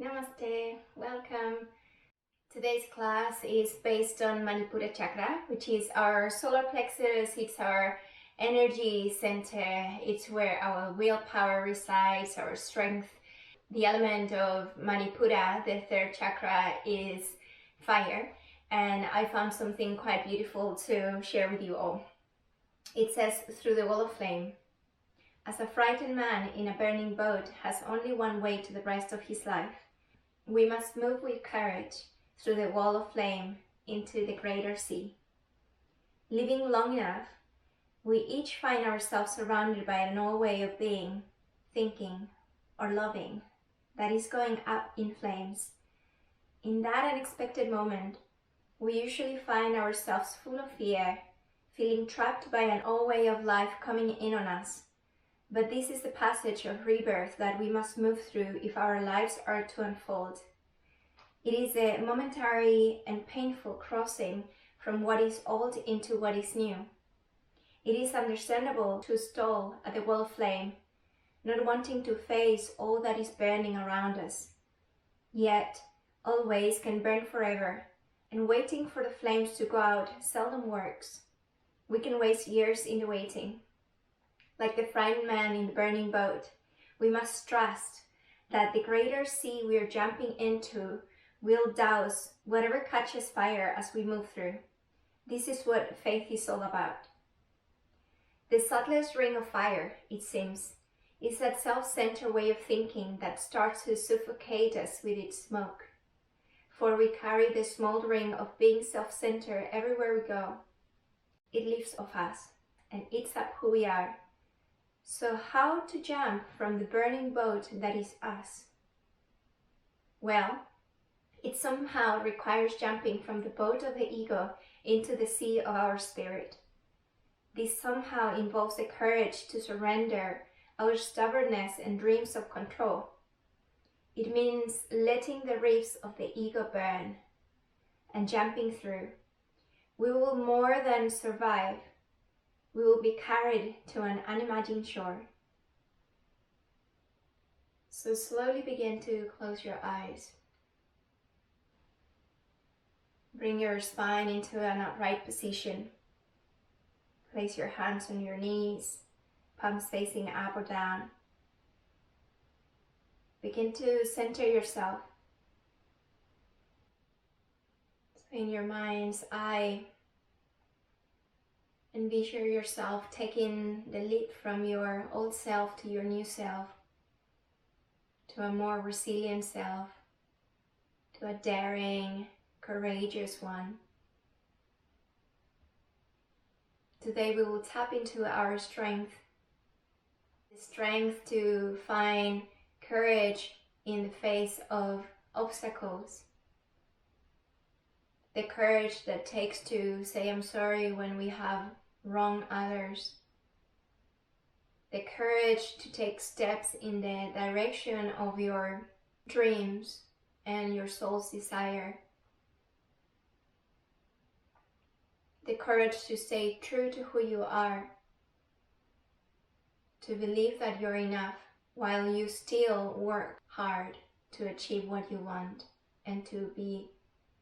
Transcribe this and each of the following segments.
Namaste, welcome. Today's class is based on Manipura Chakra, which is our solar plexus. It's our energy center. It's where our willpower resides, our strength. The element of Manipura, the third chakra, is fire. And I found something quite beautiful to share with you all. It says, through the wall of flame. As a frightened man in a burning boat has only one way to the rest of his life, we must move with courage through the wall of flame into the greater sea. Living long enough, we each find ourselves surrounded by a new way of being, thinking, or loving that is going up in flames. In that unexpected moment, we usually find ourselves full of fear, feeling trapped by an old way of life coming in on us. But this is the passage of rebirth that we must move through if our lives are to unfold. It is a momentary and painful crossing from what is old into what is new. It is understandable to stall at the wall of flame, not wanting to face all that is burning around us. Yet, all ways can burn forever, and waiting for the flames to go out seldom works. We can waste years in the waiting. Like the frightened man in the burning boat, we must trust that the greater sea we are jumping into will douse whatever catches fire as we move through. This is what faith is all about. The subtlest ring of fire, it seems, is that self-centered way of thinking that starts to suffocate us with its smoke. For we carry the smoldering of being self-centered everywhere we go. It lives of us and eats up who we are. So how to jump from the burning boat that is us? Well, it somehow requires jumping from the boat of the ego into the sea of our spirit. This somehow involves the courage to surrender our stubbornness and dreams of control. It means letting the reefs of the ego burn and jumping through. We will more than survive. We will be carried to an unimagined shore. So slowly begin to close your eyes. Bring your spine into an upright position. Place your hands on your knees, palms facing up or down. Begin to center yourself. So in your mind's eye, envision yourself taking the leap from your old self to your new self, to a more resilient self, to a daring, courageous one. Today we will tap into our strength, the strength to find courage in the face of obstacles, the courage that takes to say I'm sorry when we have wronged others, the courage to take steps in the direction of your dreams and your soul's desire, the courage to stay true to who you are, to believe that you're enough while you still work hard to achieve what you want and to be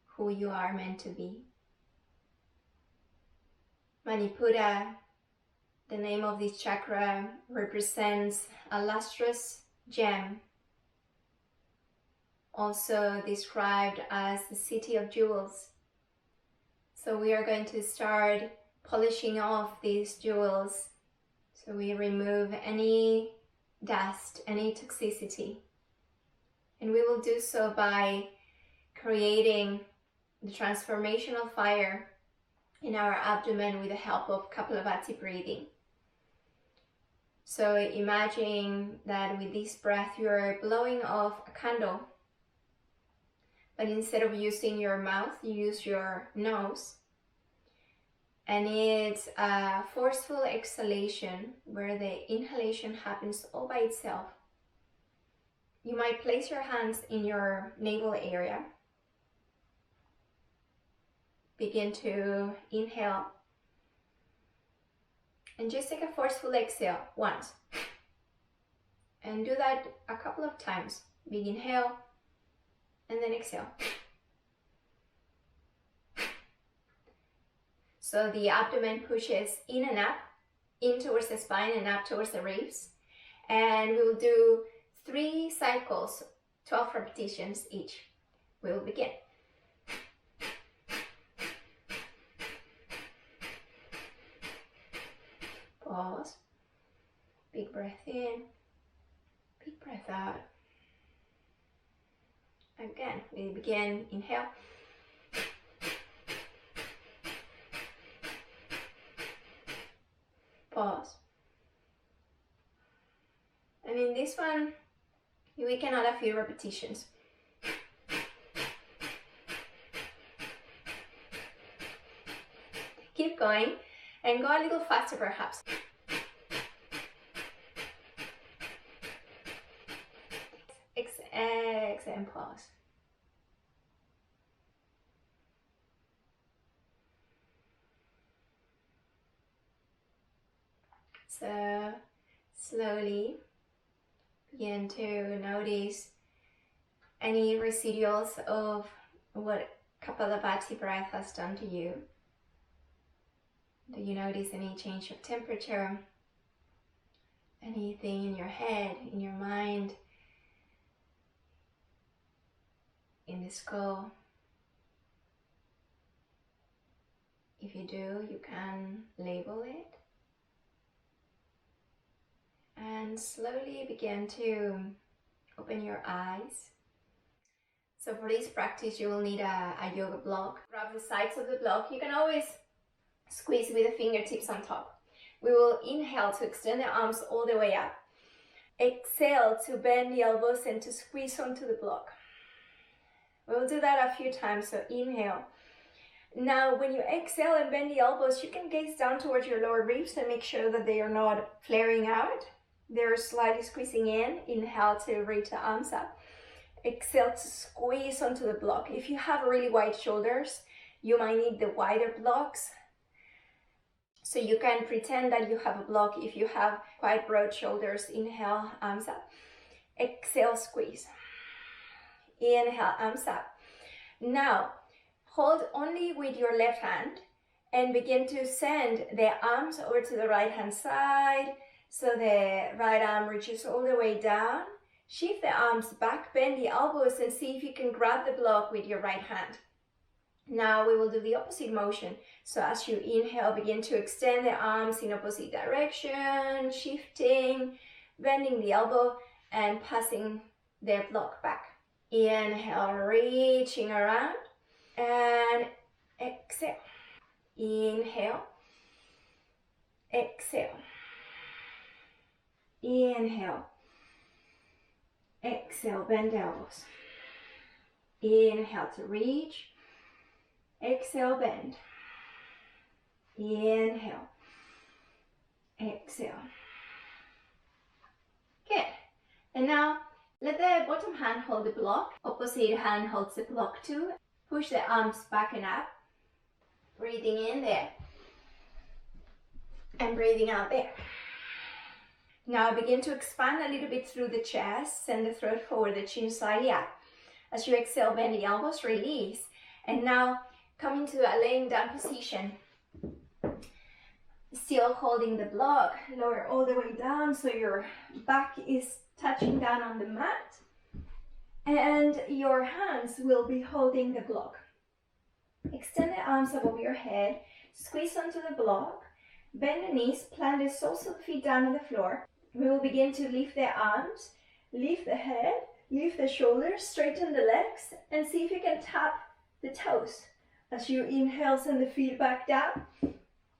who you are meant to be. Manipura, the name of this chakra, represents a lustrous gem, also described as the city of jewels. So we are going to start polishing off these jewels. So we remove any dust, any toxicity. And we will do so by creating the transformational fire in our abdomen with the help of Kapalabhati breathing. So imagine that with this breath you are blowing off a candle, but instead of using your mouth, you use your nose. And it's a forceful exhalation where the inhalation happens all by itself. You might place your hands in your navel area. Begin to inhale. And just take a forceful exhale once. And do that a couple of times. Big inhale and then exhale. So the abdomen pushes in and up, in towards the spine and up towards the ribs. And we will do 3 cycles, 12 repetitions each. We will begin. Pause. Big breath in, big breath out. Again, we begin, inhale. Pause. And in this one, we can add a few repetitions. Keep going and go a little faster perhaps. Exhale and pause. So slowly begin to notice any residuals of what Kapalabhati breath has done to you. Do you notice any change of temperature? Anything in your head, in your mind, in the skull? If you do, you can label it. And slowly begin to open your eyes. So for this practice, you will need a yoga block. Grab the sides of the block. You can always squeeze with the fingertips on top. We will inhale to extend the arms all the way up. Exhale to bend the elbows and to squeeze onto the block. We'll do that a few times, so inhale. Now, when you exhale and bend the elbows, you can gaze down towards your lower ribs and make sure that they are not flaring out. They're slightly squeezing in. Inhale to reach the arms up. Exhale to squeeze onto the block. If you have really wide shoulders, you might need the wider blocks. So you can pretend that you have a block if you have quite broad shoulders. Inhale, arms up. Exhale, squeeze. Inhale, arms up. Now, hold only with your left hand and begin to send the arms over to the right hand side. So the right arm reaches all the way down. Shift the arms back, bend the elbows, and see if you can grab the block with your right hand. Now we will do the opposite motion. So as you inhale, begin to extend the arms in opposite direction, shifting, bending the elbow, and passing the block back. Inhale, reaching around, and exhale. Inhale, exhale. Inhale, exhale, bend elbows. Inhale to reach, exhale, bend. Inhale, exhale. Good. And now let the bottom hand hold the block. Opposite hand holds the block too. Push the arms back and up. Breathing in there. And breathing out there. Now begin to expand a little bit through the chest. Send the throat forward, the chin slightly up. As you exhale, bend the elbows, release. And now come into a laying down position. Still holding the block. Lower all the way down so your back is touching down on the mat. And your hands will be holding the block. Extend the arms above your head. Squeeze onto the block. Bend the knees. Plant the soles of the feet down on the floor. We will begin to lift the arms, lift the head, lift the shoulders, straighten the legs, and see if you can tap the toes. As you inhale, send the feet back down,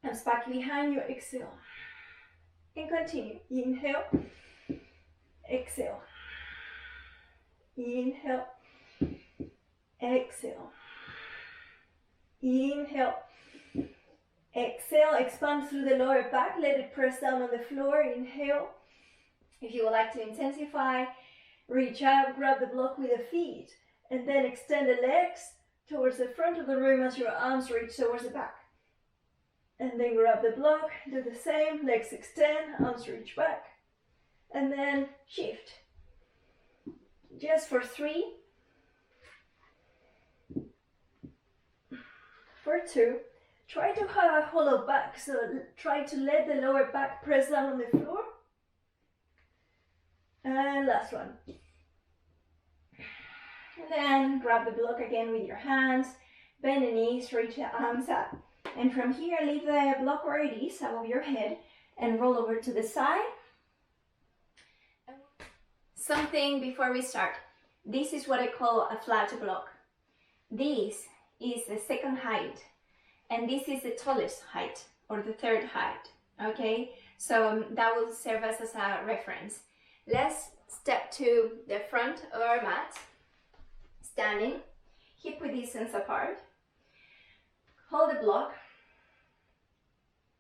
arms back behind you, exhale. And continue. Inhale, exhale. Inhale, exhale. Inhale, exhale, expand through the lower back, let it press down on the floor. Inhale. If you would like to intensify, reach out, grab the block with the feet, and then extend the legs towards the front of the room as your arms reach towards the back. And then grab the block, do the same, legs extend, arms reach back, and then shift. Just for 3, For 2, try to have a hollow back, so try to let the lower back press down on the floor. And last one. And then grab the block again with your hands, bend the knees, reach the arms up. And from here, leave the block where it is, above your head, and roll over to the side. Something before we start. This is what I call a flat block. This is the second height, and this is the tallest height, or the third height, okay? So that will serve us as a reference. Let's step to the front of our mat, standing, hip width distance apart. Hold the block,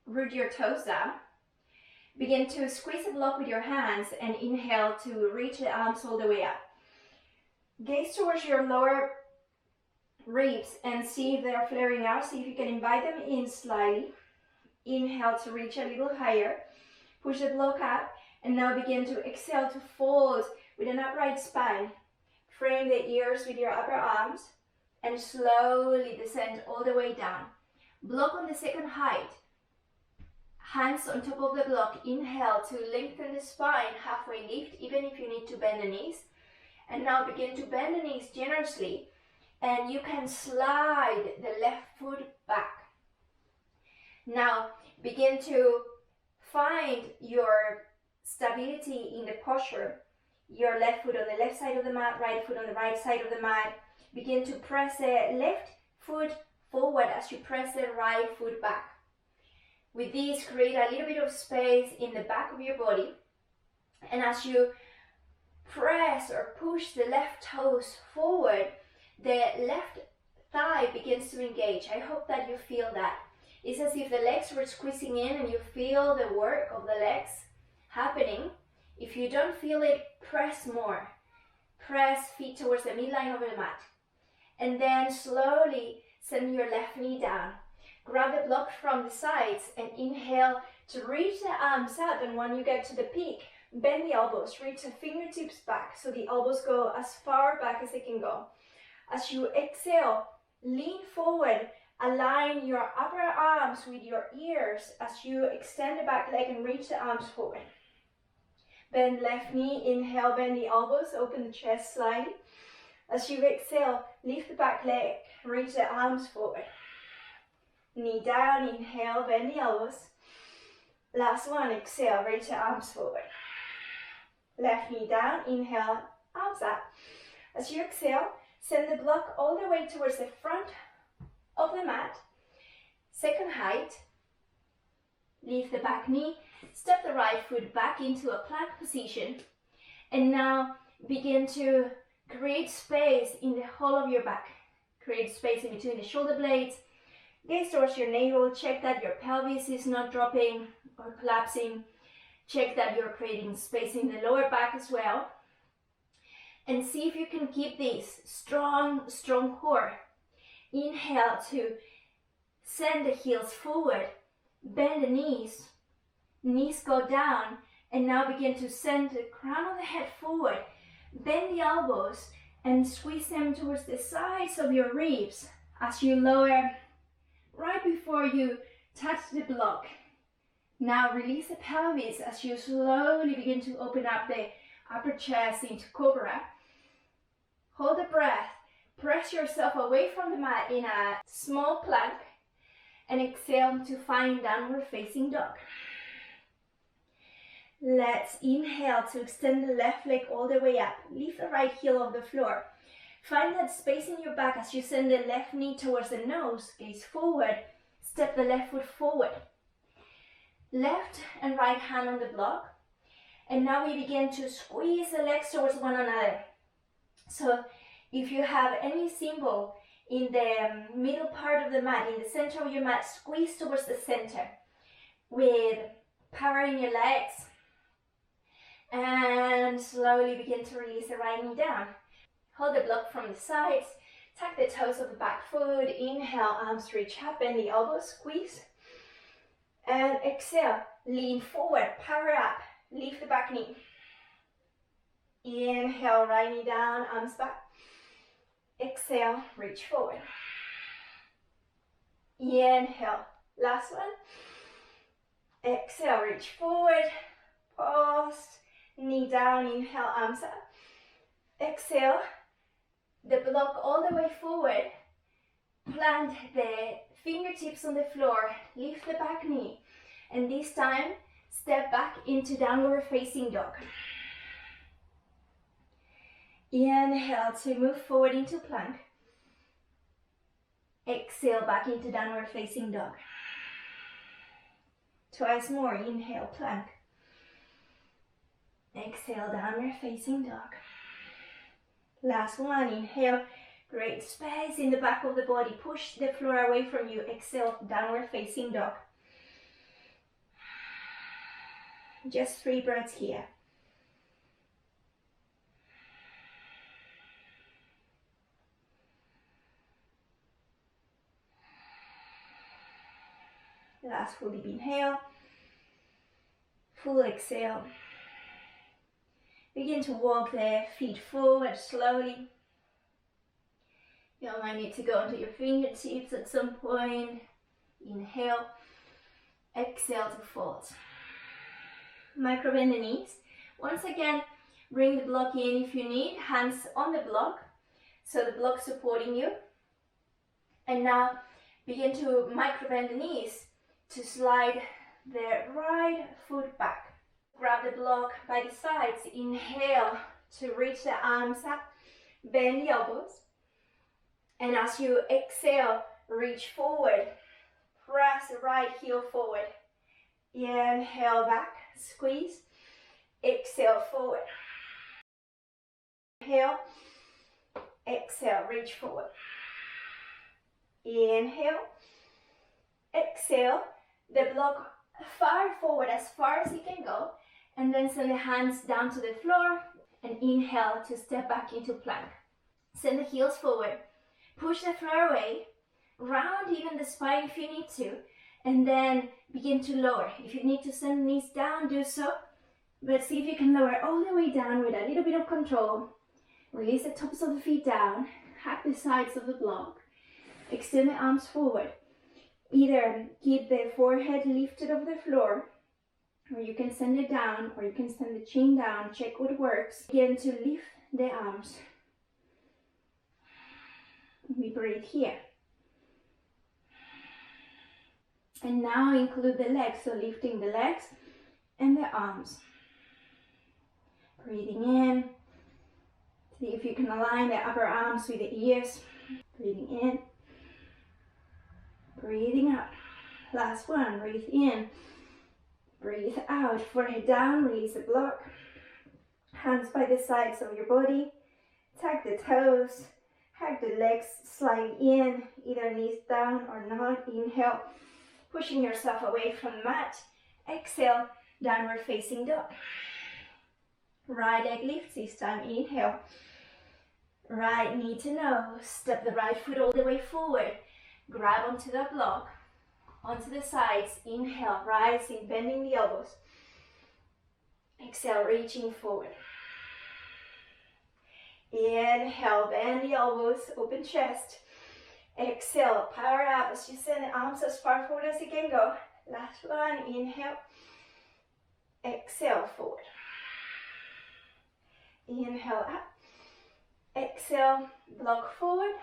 root your toes down. Begin to squeeze the block with your hands and inhale to reach the arms all the way up. Gaze towards your lower ribs and see if they are flaring out. See if you can invite them in slightly. Inhale to reach a little higher. Push the block up, and now begin to exhale to fold with an upright spine. Frame the ears with your upper arms and slowly descend all the way down. Block on the second height. Hands on top of the block. Inhale to lengthen the spine, halfway lift, even if you need to bend the knees. And now begin to bend the knees generously, and you can slide the left foot back. Now begin to find your stability in the posture. Your left foot on the left side of the mat, right foot on the right side of the mat. Begin to press the left foot forward as you press the right foot back. With this, create a little bit of space in the back of your body. And as you press or push the left toes forward, the left thigh begins to engage. I hope that you feel that. It's as if the legs were squeezing in and you feel the work of the legs happening. If you don't feel it, press more. Press feet towards the midline of the mat. And then slowly send your left knee down. Grab the block from the sides and inhale to reach the arms up. And when you get to the peak, bend the elbows, reach the fingertips back so the elbows go as far back as they can go. As you exhale, lean forward, align your upper arms with your ears as you extend the back leg and reach the arms forward. Bend left knee, inhale, bend the elbows, open the chest slightly. As you exhale, lift the back leg, reach the arms forward. Knee down, inhale, bend the elbows. Last one, exhale, reach the arms forward. Left knee down, inhale, arms up. As you exhale, send the block all the way towards the front of the mat. Second height. Lift the back knee, step the right foot back into a plank position. And now begin to create space in the whole of your back. Create space in between the shoulder blades. Gaze towards your navel. Check that your pelvis is not dropping or collapsing. Check that you're creating space in the lower back as well. And see if you can keep this strong core. Inhale to send the heels forward. Bend the knees. Knees go down. And now begin to send the crown of the head forward. Bend the elbows and squeeze them towards the sides of your ribs as you lower right before you touch the block. Now release the pelvis as you slowly begin to open up the upper chest into cobra. Hold the breath. Press yourself away from the mat in a small plank and exhale to find downward facing dog. Let's inhale to extend the left leg all the way up. Lift the right heel off the floor. Find that space in your back as you send the left knee towards the nose. Gaze forward. Step the left foot forward. Left and right hand on the block. And now we begin to squeeze the legs towards one another. So if you have any symbol in the middle part of the mat, in the center of your mat, squeeze towards the center with power in your legs. And slowly begin to release the right knee down. Hold the block from the sides. Tuck the toes of the back foot. Inhale, arms reach up, bend the elbows, squeeze. And exhale, lean forward, power up, lift the back knee. Inhale, right knee down, arms back. Exhale, reach forward. Inhale. Last one. Exhale, reach forward. Pause. Knee down. Inhale, arms up. Exhale. The block all the way forward. Plant the fingertips on the floor. Lift the back knee. And this time, step back into downward facing dog. Inhale to move forward into plank. Exhale back into downward facing dog. Twice more. Inhale, plank. Exhale, downward facing dog. Last one. Inhale. Great space in the back of the body. Push the floor away from you. Exhale, downward facing dog. Just 3 breaths here. Last full deep inhale. Full exhale. Begin to walk the feet forward slowly. You might need to go onto your fingertips at some point. Inhale. Exhale to fold. Micro bend the knees. Once again, bring the block in if you need. Hands on the block. So the block supporting you. And now begin to micro bend the knees to slide the right foot back. Grab the block by the sides. Inhale to reach the arms up. Bend the elbows. And as you exhale, reach forward. Press the right heel forward. Inhale back, squeeze. Exhale forward. Inhale. Exhale, reach forward. Inhale. Exhale. The block far forward as far as you can go. And then send the hands down to the floor. And inhale to step back into plank. Send the heels forward. Push the floor away. Round even the spine if you need to. And then begin to lower. If you need to send the knees down, do so. But see if you can lower all the way down with a little bit of control. Release the tops of the feet down. Hack the sides of the block. Extend the arms forward. Either keep the forehead lifted off the floor, or you can send it down, or you can send the chin down. Check what works. Begin to lift the arms. We breathe here. And now include the legs, so lifting the legs and the arms. Breathing in. See if you can align the upper arms with the ears. Breathing in. Breathing out. Last one. Breathe in. Breathe out. Forehead down. Release the block. Hands by the sides of your body. Tuck the toes. Hug the legs slightly in. Either knees down or not. Inhale. Pushing yourself away from the mat. Exhale. Downward facing dog. Right leg lifts this time. Inhale. Right knee to nose. Step the right foot all the way forward. Grab onto the block. Onto the sides. Inhale. Rising. Bending the elbows. Exhale. Reaching forward. Inhale. Bend the elbows. Open chest. Exhale. Power up as you send the arms as far forward as you can go. Last one. Inhale. Exhale. Forward. Inhale up. Exhale, block forward,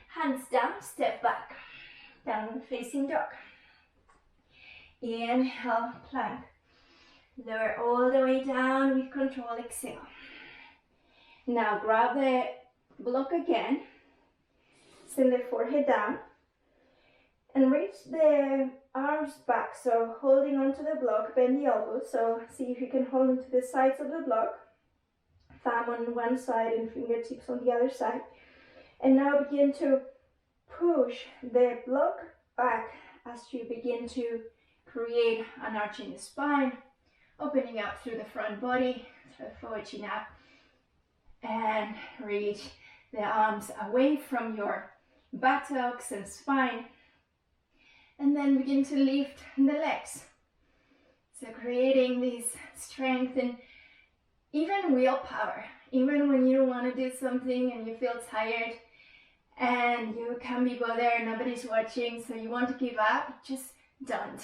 hands down, step back, downward facing dog. Inhale, plank. Lower all the way down with control, exhale. Now grab the block again, send the forehead down, and reach the arms back, so holding onto the block, bend the elbows, so see if you can hold onto the sides of the block. Thumb on one side and fingertips on the other side. And now begin to push the block back as you begin to create an arch in the spine, opening up through the front body, through the forward chin up, and reach the arms away from your buttocks and spine. And then begin to lift the legs. So creating this strength and even willpower, even when you don't want to do something and you feel tired, and you can't be bothered, nobody's watching, so you want to give up, just don't.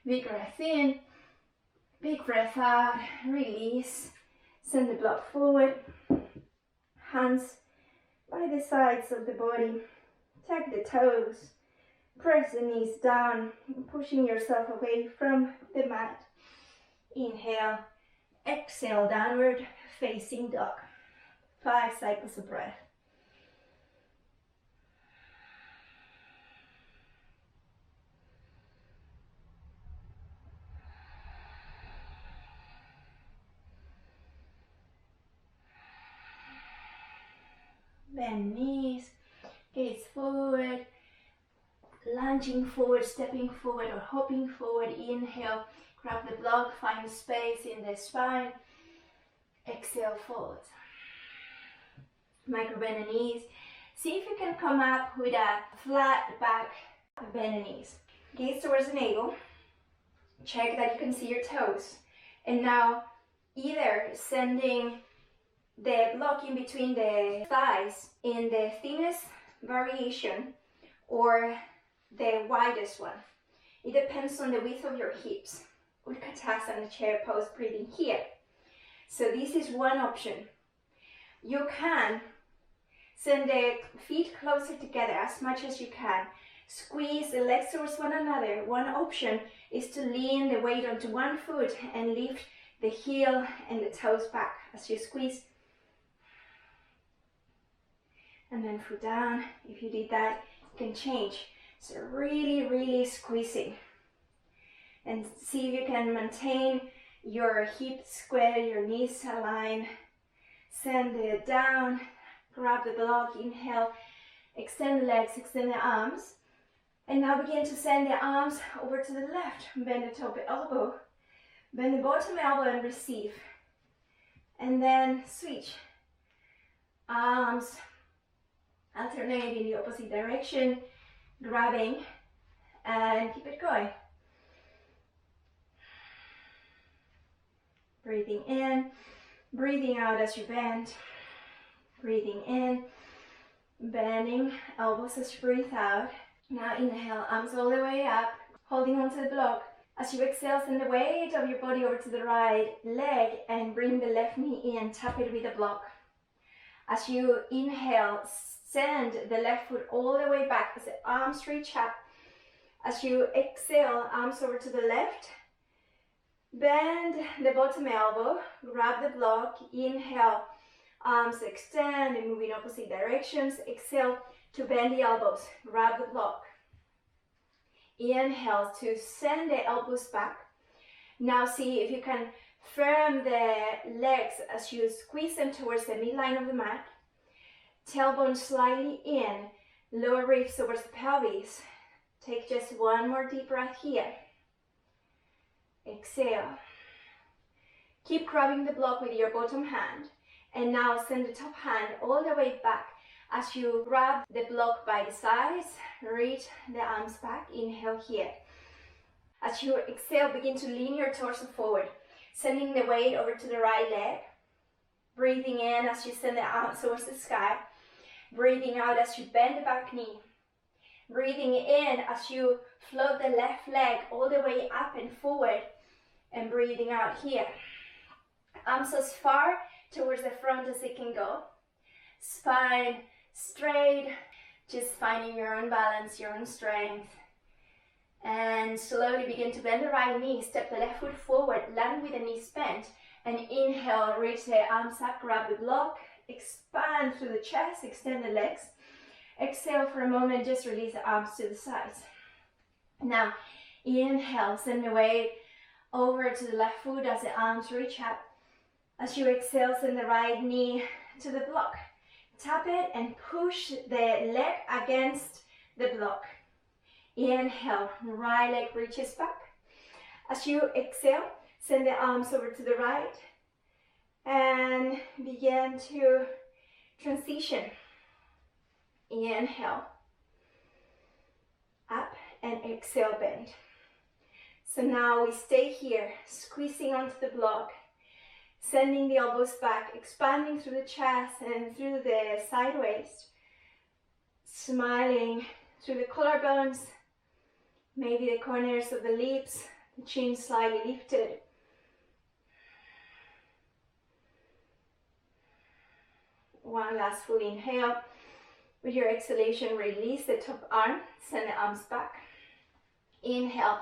Big breath in, big breath out, release, send the block forward, hands by the sides of the body, tag the toes, press the knees down, pushing yourself away from the mat. Inhale, exhale, downward facing dog. 5 cycles of breath. Bend knees, gaze forward, lunging forward, stepping forward or hopping forward. Inhale, grab the block, find space in the spine. Exhale, fold. Micro bend the knees. See if you can come up with a flat back, bend the knees. Gaze towards the navel. Check that you can see your toes. And now either sending the block in between the thighs in the thinnest variation or the widest one. It depends on the width of your hips. Utkatasana, chair pose, breathing here. So this is one option. You can send the feet closer together as much as you can. Squeeze the legs towards one another. One option is to lean the weight onto one foot and lift the heel and the toes back as you squeeze. And then foot down. If you did that, you can change. So really, really squeezing. And see if you can maintain your hips square, your knees aligned. Send it down, grab the block, inhale, extend the legs, extend the arms. And now begin to send the arms over to the left. Bend the top elbow, bend the bottom elbow and receive. And then switch. Arms alternate in the opposite direction, grabbing, and keep it going. Breathing in, breathing out as you bend. Breathing in, bending, elbows as you breathe out. Now inhale, arms all the way up, holding onto the block. As you exhale, send the weight of your body over to the right leg and bring the left knee in, tap it with the block. As you inhale, send the left foot all the way back as the arms reach up. As you exhale, arms over to the left. Bend the bottom elbow, grab the block, inhale, arms extend and move in opposite directions. Exhale to bend the elbows, grab the block. Inhale to send the elbows back. Now see if you can firm the legs as you squeeze them towards the midline of the mat. Tailbone slightly in, lower ribs towards the pelvis. Take just one more deep breath here. Exhale. Keep grabbing the block with your bottom hand. And now send the top hand all the way back. As you grab the block by the sides, reach the arms back. Inhale here. As you exhale, begin to lean your torso forward, sending the weight over to the right leg. Breathing in as you send the arms towards the sky. Breathing out as you bend the back knee. Breathing in as you float the left leg all the way up and forward. And breathing out here. Arms as far towards the front as they can go. Spine straight, just finding your own balance, your own strength. And slowly begin to bend the right knee, step the left foot forward, land with the knees bent. And inhale, reach the arms up, grab the block, expand through the chest, extend the legs. Exhale for a moment, just release the arms to the sides. Now, inhale, send the weight over to the left foot as the arms reach up. As you exhale, send the right knee to the block. Tap it and push the leg against the block. Inhale, right leg reaches back. As you exhale, send the arms over to the right and begin to transition. Inhale, up and exhale, bend. So now we stay here, squeezing onto the block, sending the elbows back, expanding through the chest and through the side waist. Smiling through the collarbones, maybe the corners of the lips, the chin slightly lifted. One last full inhale. With your exhalation, release the top arm, send the arms back. Inhale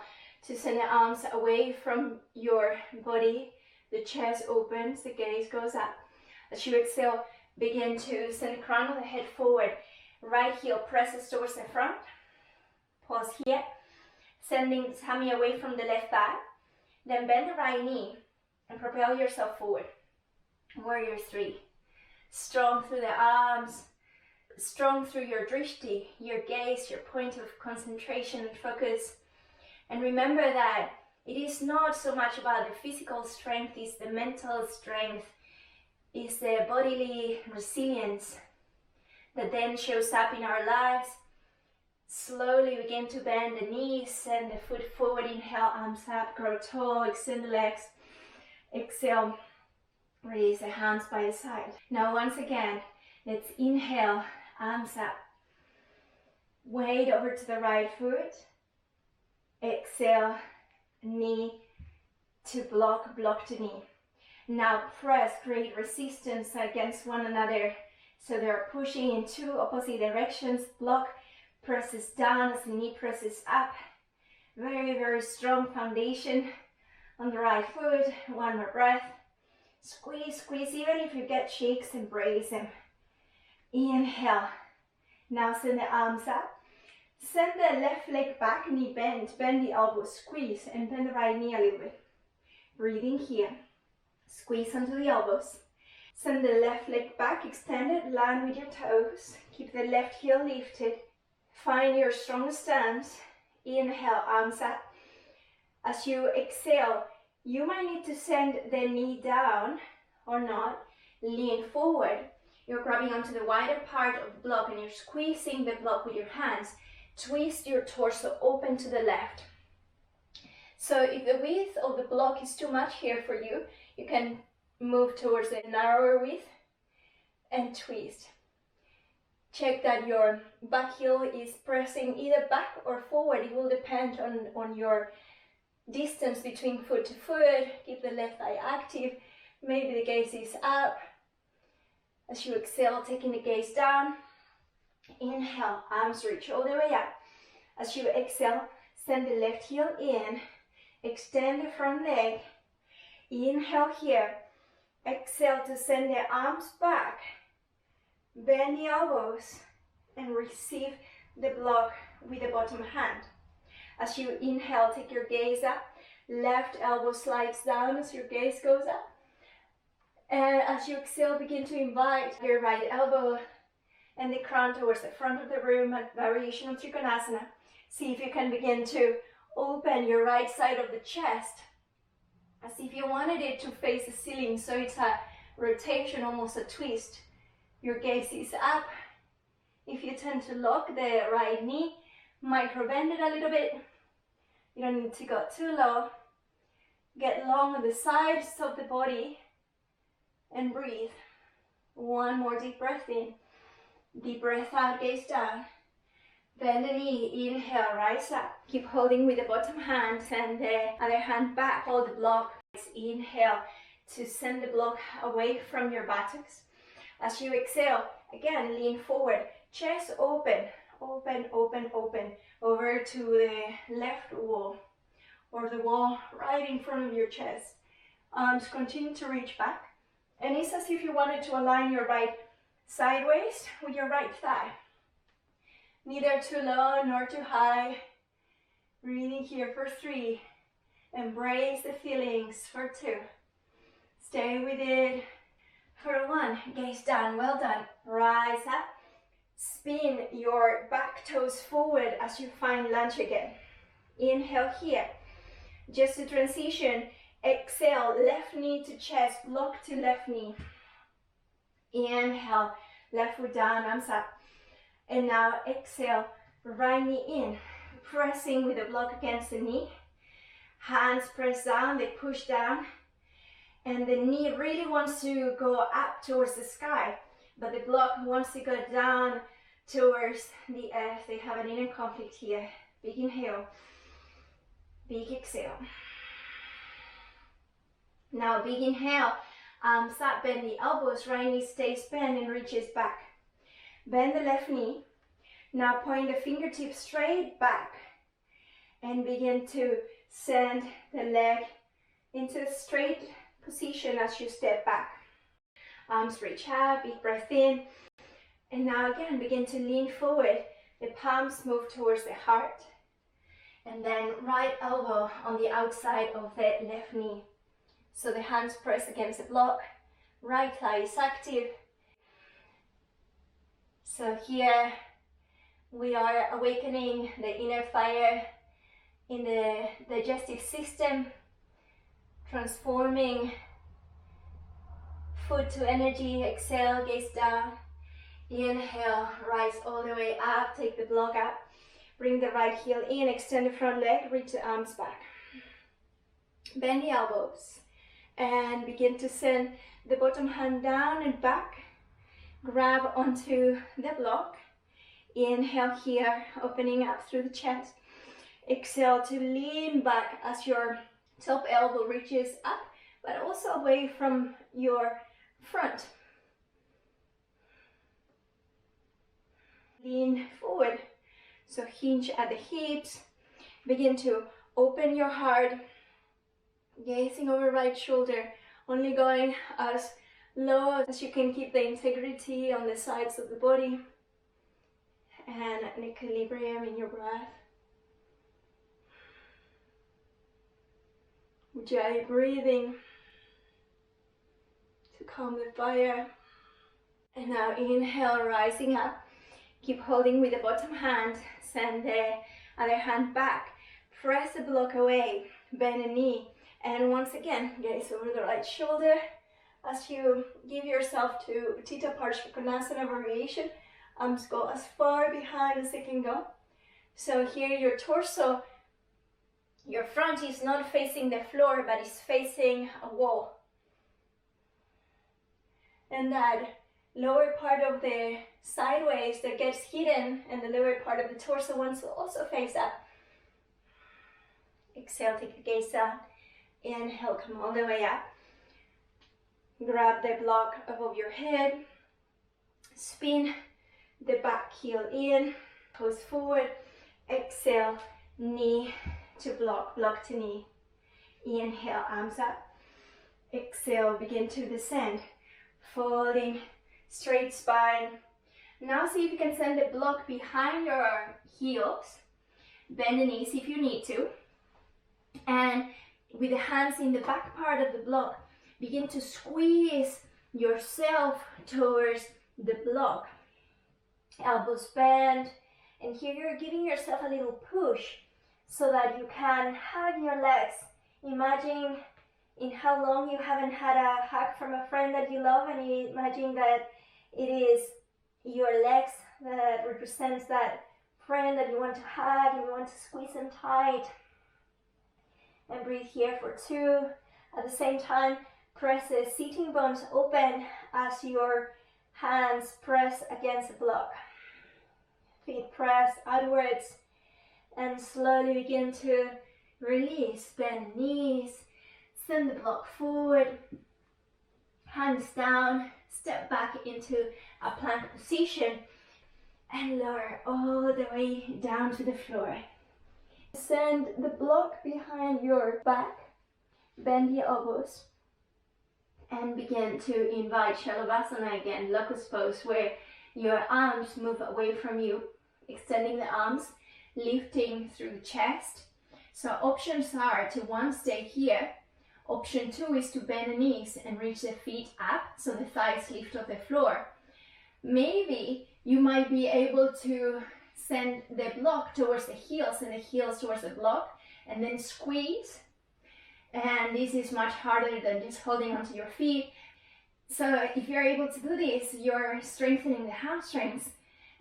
to send the arms away from your body. The chest opens, the gaze goes up. As you exhale, begin to send the crown of the head forward. Right heel presses towards the front. Pause here. Sending the tummy away from the left thigh. Then bend the right knee and propel yourself forward. Warrior 3. Strong through the arms. Strong through your drishti, your gaze, your point of concentration and focus. And remember that it is not so much about the physical strength, it's the mental strength, it's the bodily resilience that then shows up in our lives. Slowly begin to bend the knees, send the foot forward, inhale, arms up, grow tall, extend the legs. Exhale, release the hands by the side. Now once again, let's inhale, arms up. Weight over to the right foot. Exhale, knee to block to knee. Now press, create resistance against one another. So they're pushing in two opposite directions. Block presses down as the knee presses up. Very, very strong foundation on the right foot. One more breath. Squeeze, squeeze. Even if you get shakes, embrace them. Inhale. Now send the arms up. Send the left leg back, knee bend. Bend the elbows, squeeze, and bend the right knee a little bit. Breathing here. Squeeze onto the elbows. Send the left leg back, extended, land with your toes. Keep the left heel lifted. Find your strong stance. Inhale, arms up. As you exhale, you might need to send the knee down or not. Lean forward. You're grabbing onto the wider part of the block and you're squeezing the block with your hands. Twist your torso open to the left. So if the width of the block is too much here for you, you can move towards the narrower width and twist. Check that your back heel is pressing either back or forward. It will depend on your distance between foot to foot. Keep the left eye active. Maybe the gaze is up. As you exhale, taking the gaze down. Inhale, arms reach all the way up. As you exhale, send the left heel in. Extend the front leg. Inhale here. Exhale to send the arms back. Bend the elbows and receive the block with the bottom hand. As you inhale, take your gaze up. Left elbow slides down as your gaze goes up. And as you exhale, begin to invite your right elbow and the crown towards the front of the room, a variation of Trikonasana. See if you can begin to open your right side of the chest as if you wanted it to face the ceiling. So it's a rotation, almost a twist. Your gaze is up. If you tend to lock the right knee, micro bend it a little bit. You don't need to go too low. Get long on the sides of the body and breathe. One more deep breath in. Deep breath out, gaze down. Bend the knee, inhale, rise up. Keep holding with the bottom hand, send the other hand back. Hold the block. Inhale to send the block away from your buttocks. As you exhale, again, lean forward. Chest open, open, open, open. Over to the left wall or the wall right in front of your chest. Arms continue to reach back. And it's as if you wanted to align your right sideways with your right thigh. Neither too low nor too high. Breathing here for 3. Embrace the feelings for 2. Stay with it for 1. Gaze down, well done. Rise up. Spin your back toes forward as you find lunge again. Inhale here. Just to transition, exhale, left knee to chest, block to left knee. Inhale, left foot down, arms up. And now exhale, right knee in, pressing with the block against the knee. Hands press down, they push down. And the knee really wants to go up towards the sky, but the block wants to go down towards the earth. They have an inner conflict here. Big inhale, big exhale. Now big inhale, arms up, bend the elbows, right knee stays bent and reaches back. Bend the left knee. Now point the fingertips straight back and begin to send the leg into a straight position as you step back. Arms reach out, big breath in. And now again, begin to lean forward. The palms move towards the heart. And then right elbow on the outside of the left knee. So the hands press against the block. Right thigh is active. So here we are awakening the inner fire in the digestive system, transforming food to energy. Exhale, gaze down. Inhale, rise all the way up, take the block up. Bring the right heel in, extend the front leg, reach the arms back. Bend the elbows and begin to send the bottom hand down and back. Grab onto the block. Inhale here, opening up through the chest. Exhale to lean back as your top elbow reaches up, but also away from your front. Lean forward, so hinge at the hips. Begin to open your heart, gazing over right shoulder, only going as low as you can keep the integrity on the sides of the body and an equilibrium in your breath. Ujjayi breathing to calm the fire. And now inhale, rising up. Keep holding with the bottom hand. Send the other hand back. Press the block away. Bend the knee. And once again, gaze over the right shoulder as you give yourself to Utthita Parsvakonasana variation. Arms go as far behind as they can go. So here your torso, your front is not facing the floor, but is facing a wall. And that lower part of the sideways that gets hidden and the lower part of the torso wants to also face up. Exhale, take the gaze out. Inhale, come all the way up. Grab the block above your head. Spin the back heel in. Toes forward. Exhale, knee to block, block to knee. Inhale, arms up. Exhale, begin to descend. Folding, straight spine. Now see if you can send the block behind your heels. Bend the knees if you need to. And with the hands in the back part of the block, begin to squeeze yourself towards the block. Elbows bend. And here you're giving yourself a little push so that you can hug your legs. Imagine in how long you haven't had a hug from a friend that you love, and you imagine that it is your legs that represents that friend that you want to hug and you want to squeeze them tight. And breathe here for 2. At the same time, press the sitting bones open as your hands press against the block. Feet press outwards and slowly begin to release. Bend knees, send the block forward, hands down, step back into a plank position and lower all the way down to the floor. Send the block behind your back, bend the elbows, and begin to invite Shalabhasana again, locust pose, where your arms move away from you, extending the arms, lifting through the chest. So options are to 1, stay here. Option 2 is to bend the knees and reach the feet up so the thighs lift off the floor. Maybe you might be able to send the block towards the heels and the heels towards the block and then squeeze. And this is much harder than just holding onto your feet. So if you're able to do this, you're strengthening the hamstrings.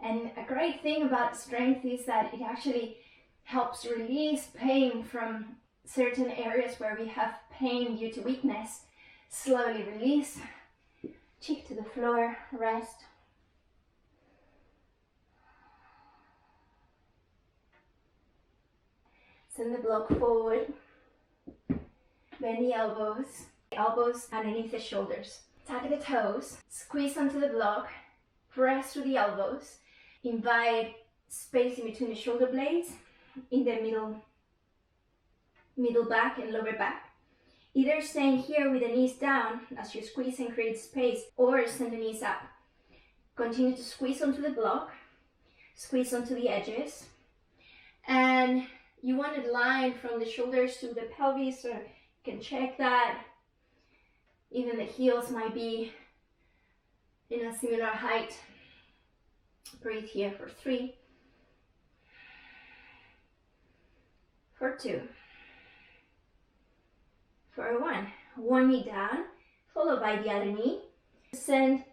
And a great thing about strength is that it actually helps release pain from certain areas where we have pain due to weakness. Slowly release, cheek to the floor, rest. Send the block forward. Bend the elbows underneath the shoulders. Tuck the toes, squeeze onto the block, press through the elbows. Invite space in between the shoulder blades, in the middle back and lower back. Either staying here with the knees down as you squeeze and create space, or send the knees up. Continue to squeeze onto the block, squeeze onto the edges, and you want a line from the shoulders to the pelvis, so you can check that. Even the heels might be in a similar height. Breathe here for 3, for 2, for 1. One knee down, followed by the other knee. Send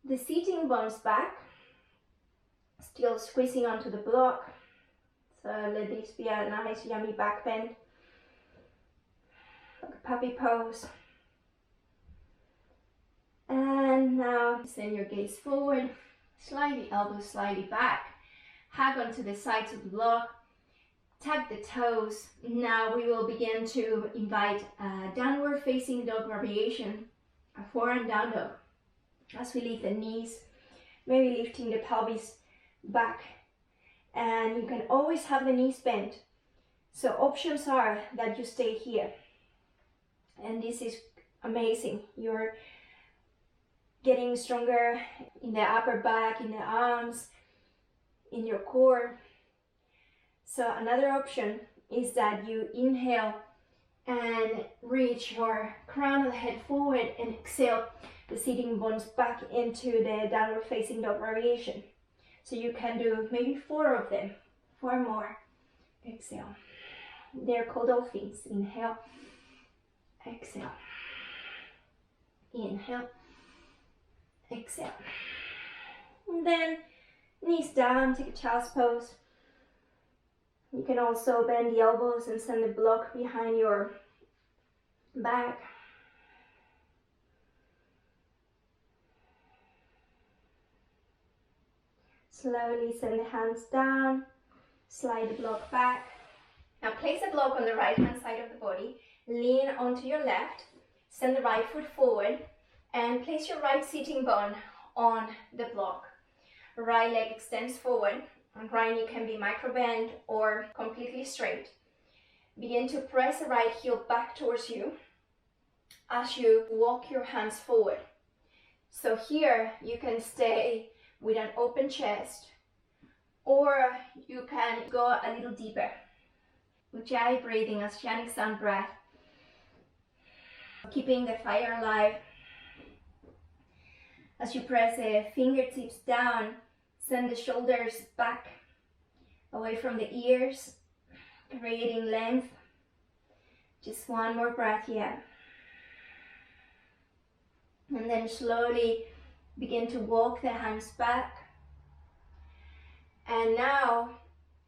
the sitting bones back, still squeezing onto the block. So let this be a nice yummy back bend, like a puppy pose. And now send your gaze forward, slide the elbows slightly back, hug onto the sides of the block, tuck the toes. Now we will begin to invite a downward facing dog variation, a forearm down dog. As we lift the knees, maybe lifting the pelvis back, and you can always have the knees bent. So options are that you stay here, and this is amazing. You're getting stronger in the upper back, in the arms, in your core. So another option is that you inhale and reach your crown of the head forward, and exhale the sitting bones back into the downward facing dog variation. So you can do maybe 4 of them, 4 more. Exhale. They're called dolphins. Inhale, exhale, inhale, exhale. And then knees down, take a child's pose. You can also bend the elbows and send the block behind your back. Slowly send the hands down, slide the block back. Now place the block on the right hand side of the body, lean onto your left, send the right foot forward, and place your right sitting bone on the block. Right leg extends forward, and right knee can be micro bend or completely straight. Begin to press the right heel back towards you as you walk your hands forward. So here you can stay with an open chest, or you can go a little deeper. Ujjayi breathing, as Ujjayi sound breath, keeping the fire alive. As you press the fingertips down, send the shoulders back, away from the ears, creating length. Just one more breath here. And then slowly begin to walk the hands back. And now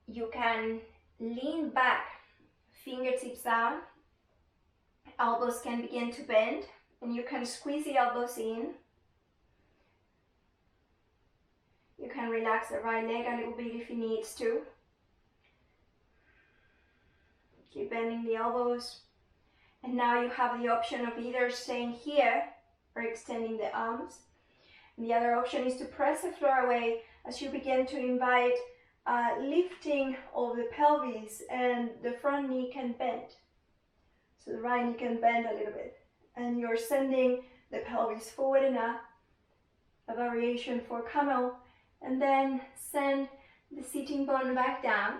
you can lean back, fingertips down, elbows can begin to bend, and you can squeeze the elbows in. You can relax the right leg a little bit if you need to. Keep bending the elbows. And now you have the option of either staying here or extending the arms. And the other option is to press the floor away as you begin to invite lifting of the pelvis, and the front knee can bend. So the right knee can bend a little bit. And you're sending the pelvis forward enough, a variation for camel, and then send the sitting bone back down.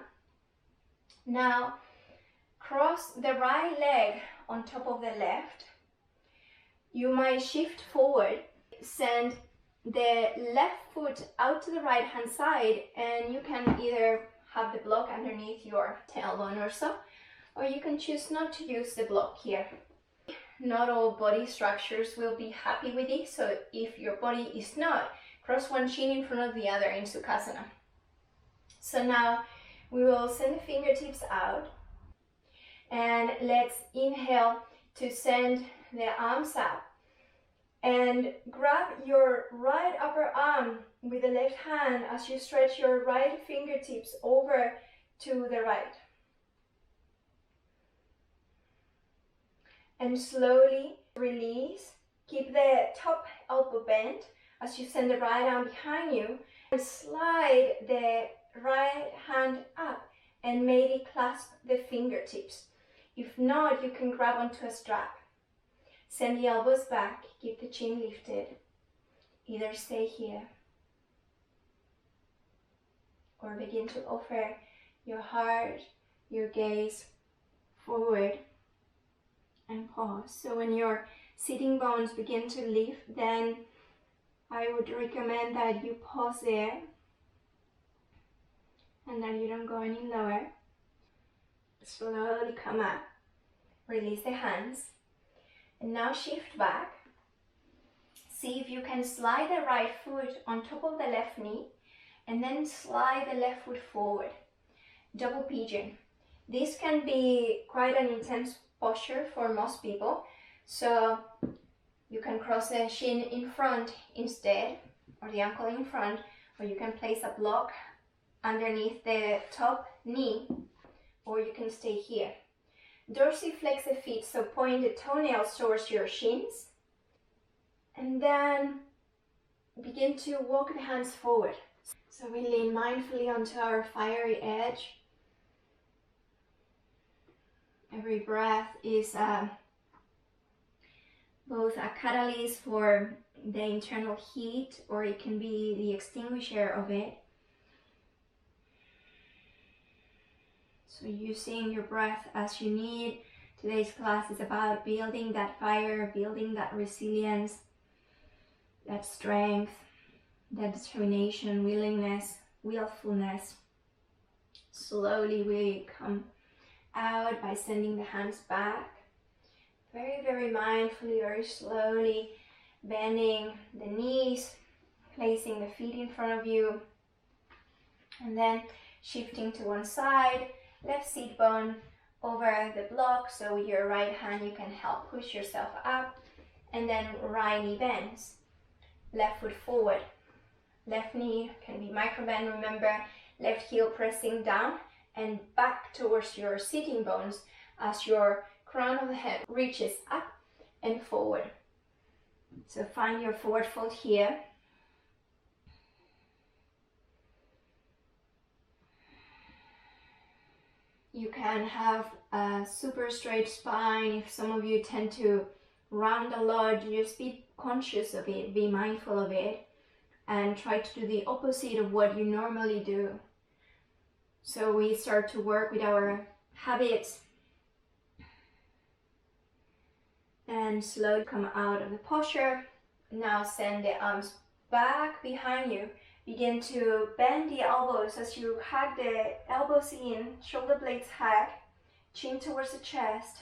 Now cross the right leg on top of the left. You might shift forward, send the left foot out to the right hand side, and you can either have the block underneath your tailbone or so, or you can choose not to use the block here. Not all body structures will be happy with this, so if your body is not, cross one shin in front of the other in Sukhasana. So now we will send the fingertips out, and let's inhale to send the arms up. And grab your right upper arm with the left hand as you stretch your right fingertips over to the right. and slowly release. Keep the top elbow bent as you send the right arm behind you and slide the right hand up and maybe clasp the fingertips. If not, you can grab onto a strap. Send the elbows back, keep the chin lifted. Either stay here or begin to offer your heart, your gaze forward and pause. So when your sitting bones begin to lift, then I would recommend that you pause there and that you don't go any lower. Slowly come up, release the hands, and now shift back. See if you can slide the right foot on top of the left knee and then slide the left foot forward. Double pigeon. This can be quite an intense posture for most people, so you can cross the shin in front instead, or the ankle in front, or you can place a block underneath the top knee, or you can stay here. Dorsiflex the feet, so point the toenails towards your shins, and then begin to walk the hands forward. So we lean mindfully onto our fiery edge. Every breath is both a catalyst for the internal heat, or it can be the extinguisher of it. So using your breath as you need. Today's class is about building that fire, building that resilience, that strength, that determination, willingness, willfulness. Slowly we come out by sending the hands back. Very, very mindfully, very slowly, bending the knees, placing the feet in front of you, and then shifting to one side, left seat bone over the block, so with your right hand you can help push yourself up, and then right knee bends, left foot forward, left knee can be micro bend, remember, left heel pressing down and back towards your sitting bones as your crown of the head reaches up and forward. So find your forward fold here. You can have a super straight spine. If some of you tend to round a lot, just be conscious of it, be mindful of it, and try to do the opposite of what you normally do. So we start to work with our habits and slowly come out of the posture. Now send the arms back behind you. Begin to bend the elbows as you hug the elbows in, shoulder blades hug, chin towards the chest.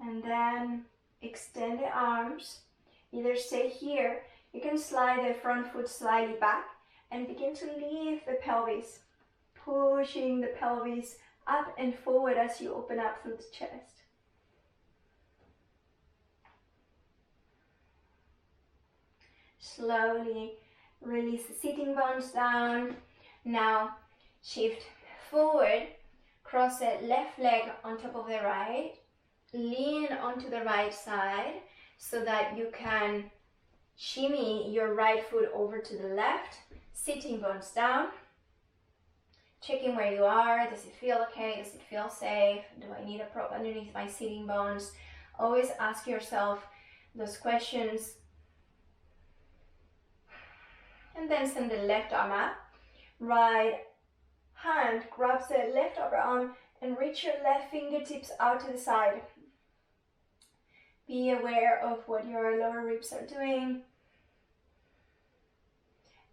And then extend the arms. Either stay here, you can slide the front foot slightly back and begin to lift the pelvis, pushing the pelvis up and forward as you open up through the chest. Slowly release the sitting bones down. Now shift forward, cross the left leg on top of the right, lean onto the right side so that you can shimmy your right foot over to the left, sitting bones down, checking where you are. Does it feel okay? Does it feel safe? Do I need a prop underneath my sitting bones? Always ask yourself those questions. And then send the left arm up. Right hand grabs the left upper arm and reach your left fingertips out to the side. Be aware of what your lower ribs are doing.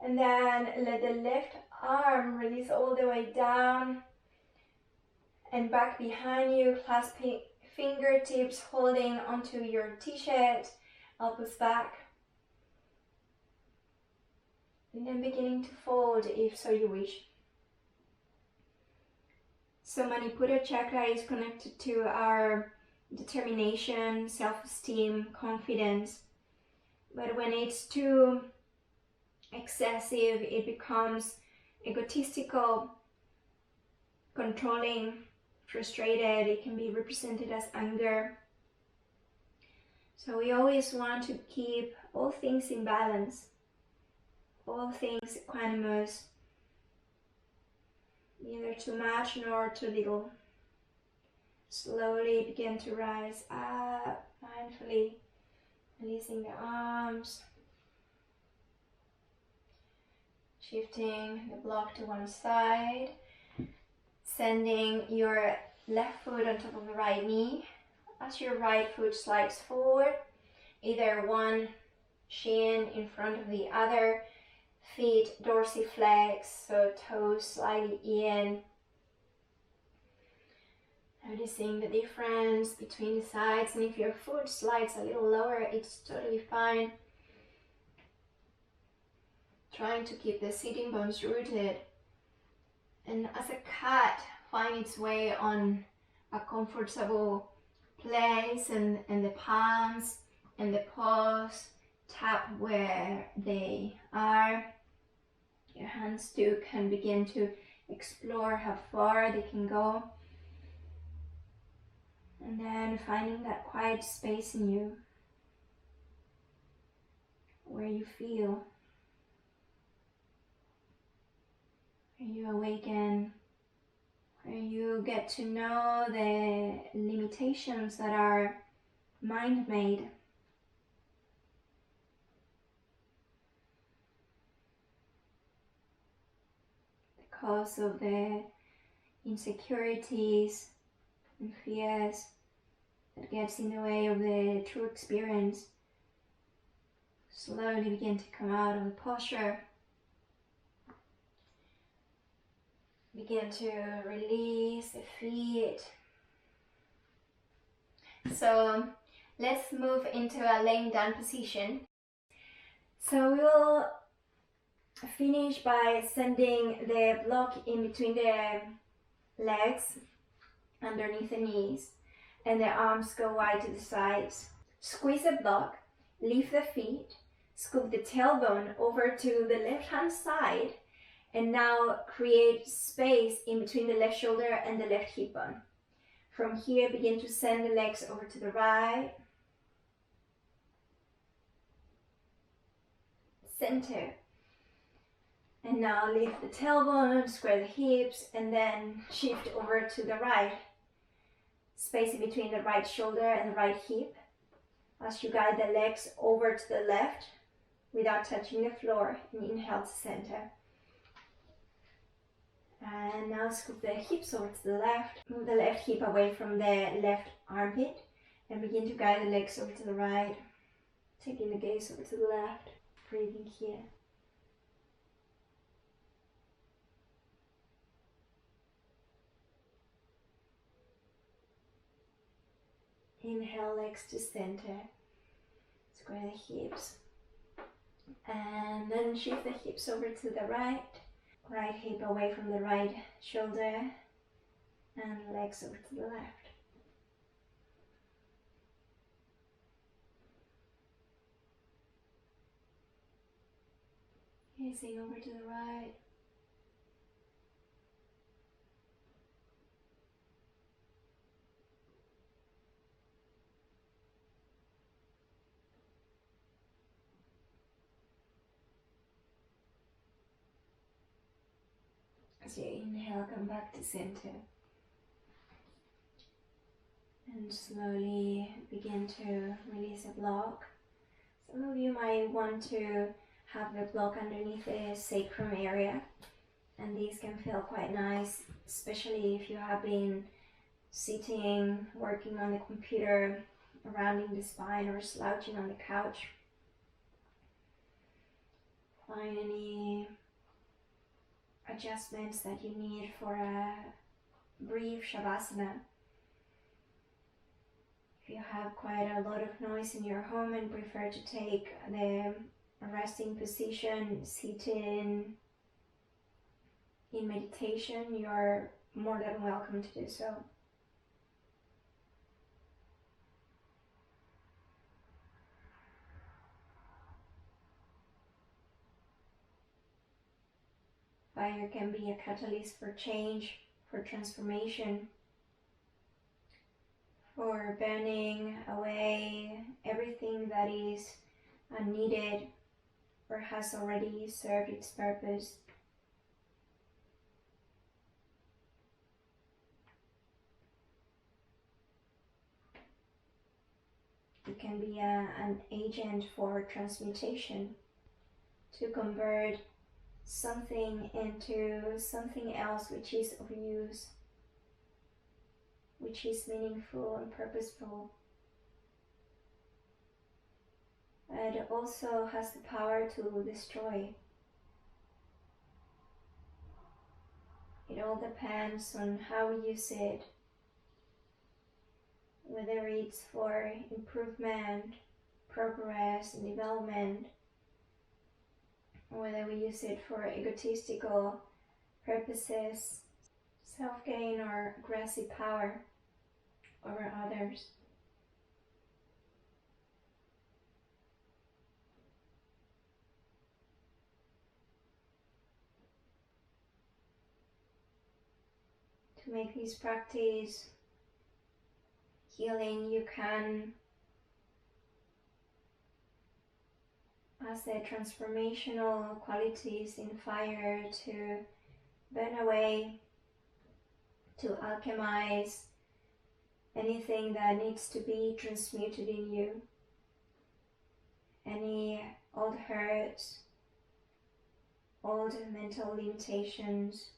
And then let the left arm release all the way down and back behind you, clasping fingertips, holding onto your t-shirt, elbows back. And then beginning to fold if so you wish. So Manipura Chakra is connected to our determination, self-esteem, confidence. But when it's too excessive, it becomes egotistical controlling, frustrated. It can be represented as anger. So we always want to keep all things in balance, all things equanimous, neither too much nor too little. Slowly begin to rise up, mindfully releasing the arms, shifting the block to one side, sending your left foot on top of the right knee as your right foot slides forward, either one shin in front of the other, feet dorsiflex, so toes slightly in. Noticing the difference between the sides, and if your foot slides a little lower, it's totally fine. Trying to keep the sitting bones rooted, and as a cat finds its way on a comfortable place, and the palms and the paws tap where they are, your hands too can begin to explore how far they can go. And then finding that quiet space in you where you feel, where you awaken, where you get to know the limitations that are mind-made. Because of the insecurities and fears that gets in the way of the true experience. Slowly begin to come out of the posture. Begin to release the feet. So let's move into a laying down position. So we'll finish by sending the block in between the legs, underneath the knees, and the arms go wide to the sides. Squeeze the block, lift the feet, scoop the tailbone over to the left hand side, and now create space in between the left shoulder and the left hip bone. From here, begin to send the legs over to the right, center, and now lift the tailbone, square the hips, and then shift over to the right. Space in between the right shoulder and the right hip as you guide the legs over to the left without touching the floor, and inhale to center. And now scoop the hips over to the left, move the left hip away from the left armpit, and begin to guide the legs over to the right, taking the gaze over to the left, breathing here. Inhale, legs to center, square the hips, and then shift the hips over to the right, right hip away from the right shoulder, and legs over to the left. Gazing over to the right. As you inhale, come back to center. And slowly begin to release a block. Some of you might want to have the block underneath the sacrum area, and these can feel quite nice, especially if you have been sitting, working on the computer, rounding the spine, or slouching on the couch. Find any adjustments that you need for a brief shavasana. If you have quite a lot of noise in your home and prefer to take the resting position, sitting in meditation, you're more than welcome to do so. Fire can be a catalyst for change, for transformation, for burning away everything that is unneeded or has already served its purpose. It can be an agent for transmutation, to convert something into something else which is of use, which is meaningful and purposeful. It also has the power to destroy. It all depends on how we use it, whether it's for improvement, progress, and development, or whether we use it for egotistical purposes, self-gain, or aggressive power over others. To make this practice healing, you can ask the transformational qualities in fire to burn away, to alchemize anything that needs to be transmuted in you, any old hurts, old mental limitations,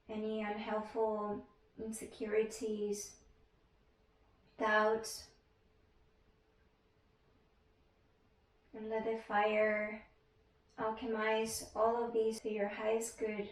any unhelpful insecurities, doubts, and let the fire alchemize all of these to your highest good.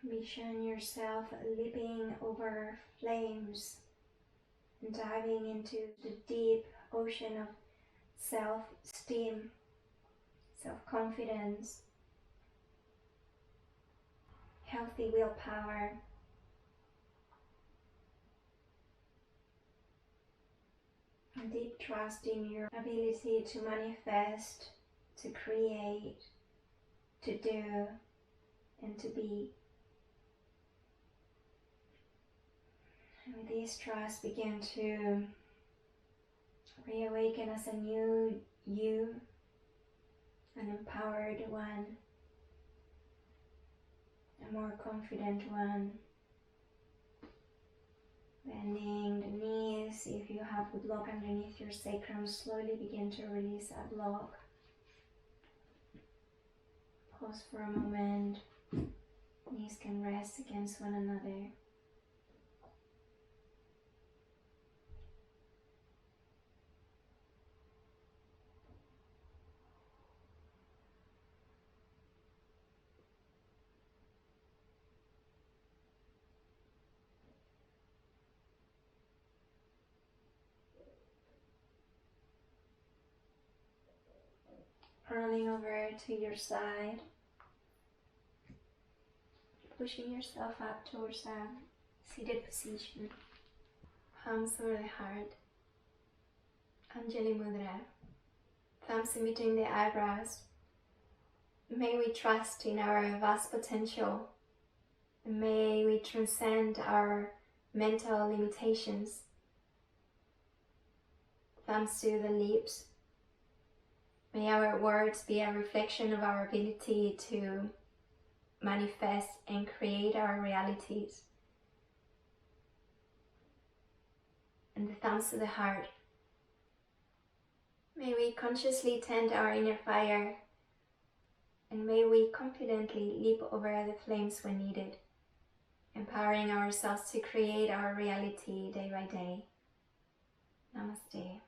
Envision yourself leaping over flames and diving into the deep ocean of self-esteem, self-confidence, healthy willpower, and deep trust in your ability to manifest, to create, to do, and to be. And with this trust, begin to reawaken as a new you, an empowered one, a more confident one. Bending the knees. If you have a block underneath your sacrum, slowly begin to release that block. Pause for a moment. Knees can rest against one another. Rolling over to your side, pushing yourself up towards a seated position. Palms over the heart, Anjali Mudra, thumbs in between the eyebrows. May we trust in our vast potential. May we transcend our mental limitations. Thumbs to the lips. May our words be a reflection of our ability to manifest and create our realities. And the thumbs to the heart. May we consciously tend our inner fire, and may we confidently leap over the flames when needed, empowering ourselves to create our reality day by day. Namaste.